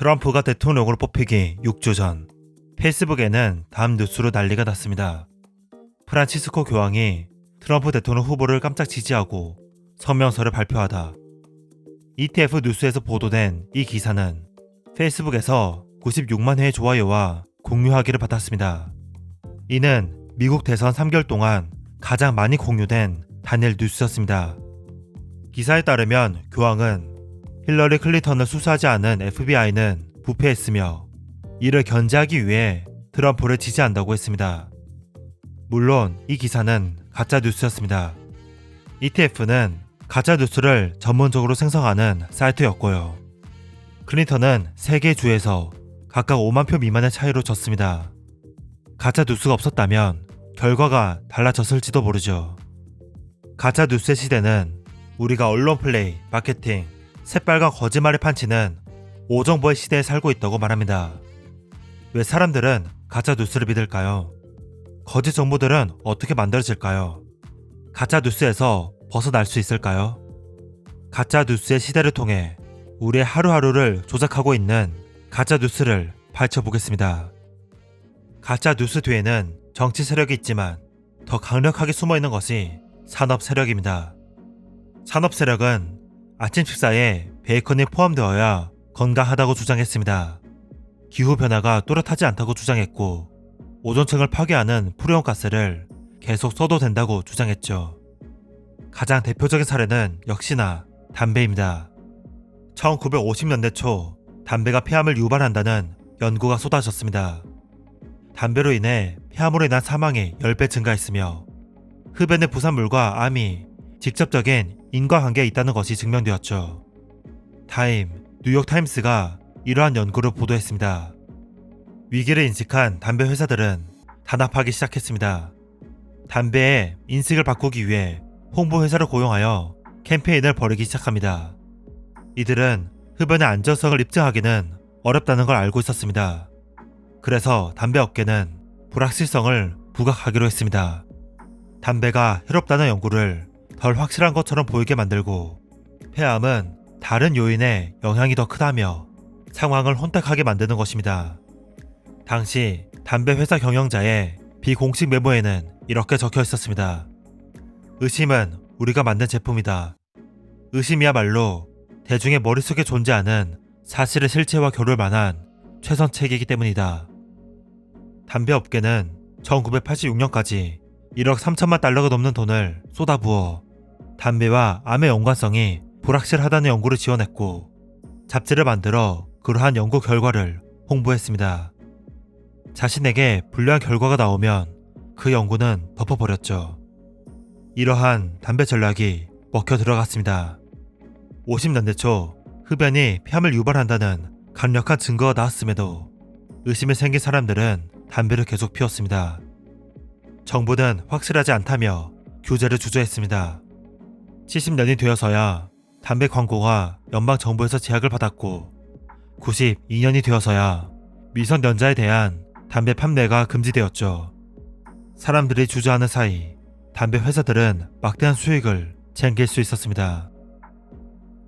트럼프가 대통령으로 뽑히기 6주 전 페이스북에는 다음 뉴스로 난리가 났습니다. 프란치스코 교황이 트럼프 대통령 후보를 깜짝 지지하고 성명서를 발표하다. ETF 뉴스에서 보도된 이 기사는 페이스북에서 96만 회의 좋아요와 공유하기를 받았습니다. 이는 미국 대선 3개월 동안 가장 많이 공유된 단일 뉴스였습니다. 기사에 따르면 교황은 힐러리 클린턴을 수사하지 않은 FBI는 부패했으며 이를 견제하기 위해 트럼프를 지지한다고 했습니다. 물론 이 기사는 가짜 뉴스였습니다. ETF는 가짜 뉴스를 전문적으로 생성하는 사이트였고요. 클린턴은 3개 주에서 각각 5만 표 미만의 차이로 졌습니다. 가짜 뉴스가 없었다면 결과가 달라졌을지도 모르죠. 가짜 뉴스의 시대는 우리가 언론 플레이, 마케팅, 새빨간 거짓말을 판치는 오정보의 시대에 살고 있다고 말합니다. 왜 사람들은 가짜 뉴스를 믿을까요? 거짓 정보들은 어떻게 만들어질까요? 가짜 뉴스에서 벗어날 수 있을까요? 가짜 뉴스의 시대를 통해 우리의 하루하루를 조작하고 있는 가짜 뉴스를 파헤쳐보겠습니다. 가짜 뉴스 뒤에는 정치 세력이 있지만 더 강력하게 숨어있는 것이 산업 세력입니다. 산업 세력은 아침 식사에 베이컨이 포함되어야 건강하다고 주장했습니다. 기후변화가 뚜렷하지 않다고 주장했고 오존층을 파괴하는 프리온가스를 계속 써도 된다고 주장했죠. 가장 대표적인 사례는 역시나 담배입니다. 1950년대 초 담배가 폐암을 유발한다는 연구가 쏟아졌습니다. 담배로 인해 폐암으로 인한 사망이 10배 증가했으며 흡연의 부산물과 암이 직접적인 인과관계에 있다는 것이 증명되었죠. 타임, 뉴욕타임스가 이러한 연구를 보도했습니다. 위기를 인식한 담배 회사들은 단합하기 시작했습니다. 담배의 인식을 바꾸기 위해 홍보 회사를 고용하여 캠페인을 벌이기 시작합니다. 이들은 흡연의 안전성을 입증하기는 어렵다는 걸 알고 있었습니다. 그래서 담배 업계는 불확실성을 부각하기로 했습니다. 담배가 해롭다는 연구를 덜 확실한 것처럼 보이게 만들고 폐암은 다른 요인의 영향이 더 크다며 상황을 혼탁하게 만드는 것입니다. 당시 담배 회사 경영자의 비공식 메모에는 이렇게 적혀 있었습니다. 의심은 우리가 만든 제품이다. 의심이야말로 대중의 머릿속에 존재하는 사실의 실체와 겨룰 만한 최선책이기 때문이다. 담배 업계는 1986년까지 1억 3천만 달러가 넘는 돈을 쏟아부어 담배와 암의 연관성이 불확실하다는 연구를 지원했고 잡지를 만들어 그러한 연구 결과를 홍보했습니다. 자신에게 불리한 결과가 나오면 그 연구는 덮어버렸죠. 이러한 담배 전략이 먹혀 들어갔습니다. 50년대 초 흡연이 폐암을 유발한다는 강력한 증거가 나왔음에도 의심이 생긴 사람들은 담배를 계속 피웠습니다. 정부는 확실하지 않다며 규제를 주저했습니다. 70년이 되어서야 담배 광고가 연방정부에서 제약을 받았고 92년이 되어서야 미성년자에 대한 담배 판매가 금지되었죠. 사람들이 주저하는 사이 담배 회사들은 막대한 수익을 챙길 수 있었습니다.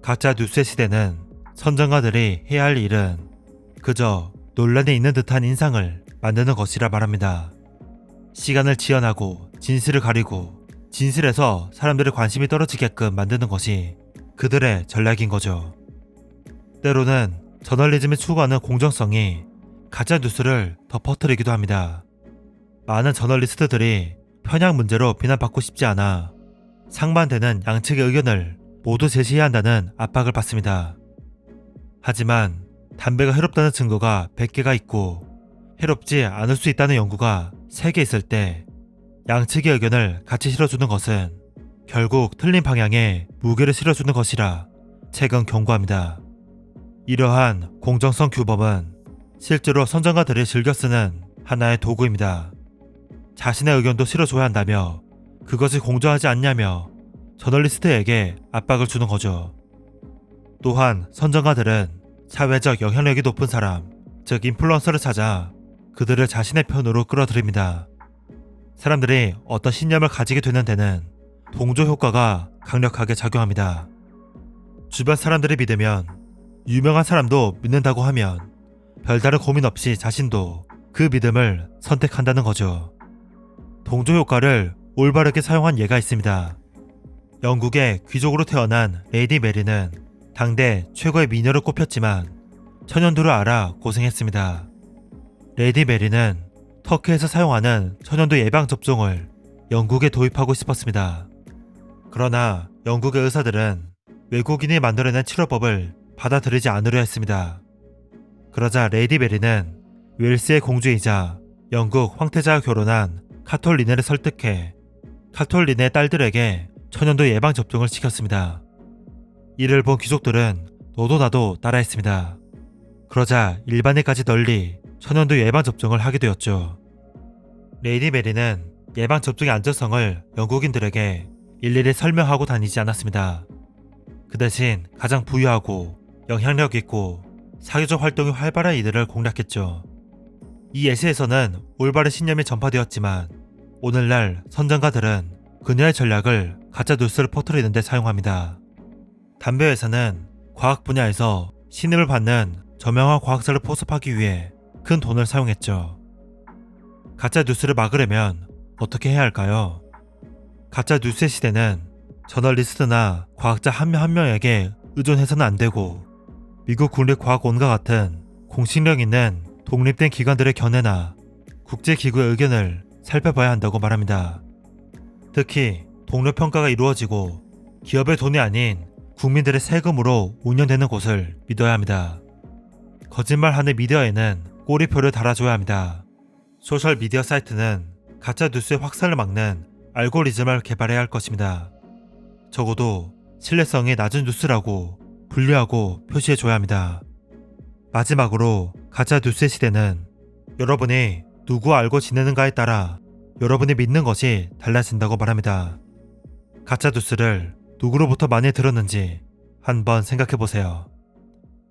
가짜 뉴스의 시대는 선전가들이 해야 할 일은 그저 논란이 있는 듯한 인상을 만드는 것이라 말합니다. 시간을 지연하고 진실을 가리고 진실에서 사람들의 관심이 떨어지게끔 만드는 것이 그들의 전략인 거죠. 때로는 저널리즘이 추구하는 공정성이 가짜 뉴스를 더 퍼뜨리기도 합니다. 많은 저널리스트들이 편향 문제로 비난받고 싶지 않아 상반되는 양측의 의견을 모두 제시해야 한다는 압박을 받습니다. 하지만 담배가 해롭다는 증거가 100개가 있고 해롭지 않을 수 있다는 연구가 3개 있을 때 양측의 의견을 같이 실어주는 것은 결국 틀린 방향에 무게를 실어주는 것이라 책은 경고합니다. 이러한 공정성 규범은 실제로 선전가들이 즐겨 쓰는 하나의 도구입니다. 자신의 의견도 실어줘야 한다며 그것이 공정하지 않냐며 저널리스트에게 압박을 주는 거죠. 또한 선전가들은 사회적 영향력이 높은 사람, 즉 인플루언서를 찾아 그들을 자신의 편으로 끌어들입니다. 사람들이 어떤 신념을 가지게 되는 데는 동조 효과가 강력하게 작용합니다. 주변 사람들이 믿으면 유명한 사람도 믿는다고 하면 별다른 고민 없이 자신도 그 믿음을 선택한다는 거죠. 동조 효과를 올바르게 사용한 예가 있습니다. 영국의 귀족으로 태어난 레이디 메리는 당대 최고의 미녀로 꼽혔지만 천연두를 알아 고생했습니다. 레이디 메리는 터키에서 사용하는 천연두 예방접종을 영국에 도입하고 싶었습니다. 그러나 영국의 의사들은 외국인이 만들어낸 치료법을 받아들이지 않으려 했습니다. 그러자 레이디 메리는 웨일스의 공주이자 영국 황태자와 결혼한 카톨리네를 설득해 카톨리네 딸들에게 천연두 예방접종을 시켰습니다. 이를 본 귀족들은 너도 나도 따라했습니다. 그러자 일반인까지 널리 천연두 예방접종을 하게 되었죠. 레이디 메리는 예방접종의 안전성을 영국인들에게 일일이 설명하고 다니지 않았습니다. 그 대신 가장 부유하고 영향력 있고 사교적 활동이 활발한 이들을 공략했죠. 이 예시에서는 올바른 신념이 전파되었지만 오늘날 선전가들은 그녀의 전략을 가짜 뉴스를 퍼뜨리는 데 사용합니다. 담배 회사는 과학 분야에서 신임을 받는 저명한 과학자를 포섭하기 위해 큰 돈을 사용했죠. 가짜 뉴스를 막으려면 어떻게 해야 할까요? 가짜 뉴스의 시대는 저널리스트나 과학자 한 명 한 명에게 의존해서는 안 되고 미국 국립과학원과 같은 공신력 있는 독립된 기관들의 견해나 국제기구의 의견을 살펴봐야 한다고 말합니다. 특히 동료평가가 이루어지고 기업의 돈이 아닌 국민들의 세금으로 운영되는 곳을 믿어야 합니다. 거짓말하는 미디어에는 꼬리표를 달아줘야 합니다. 소셜미디어 사이트는 가짜 뉴스의 확산을 막는 알고리즘을 개발해야 할 것입니다. 적어도 신뢰성이 낮은 뉴스라고 분류하고 표시해줘야 합니다. 마지막으로 가짜 뉴스의 시대는 여러분이 누구 알고 지내는가에 따라 여러분이 믿는 것이 달라진다고 말합니다. 가짜 뉴스를 누구로부터 많이 들었는지 한번 생각해보세요.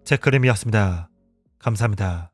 제크림이었습니다. 감사합니다.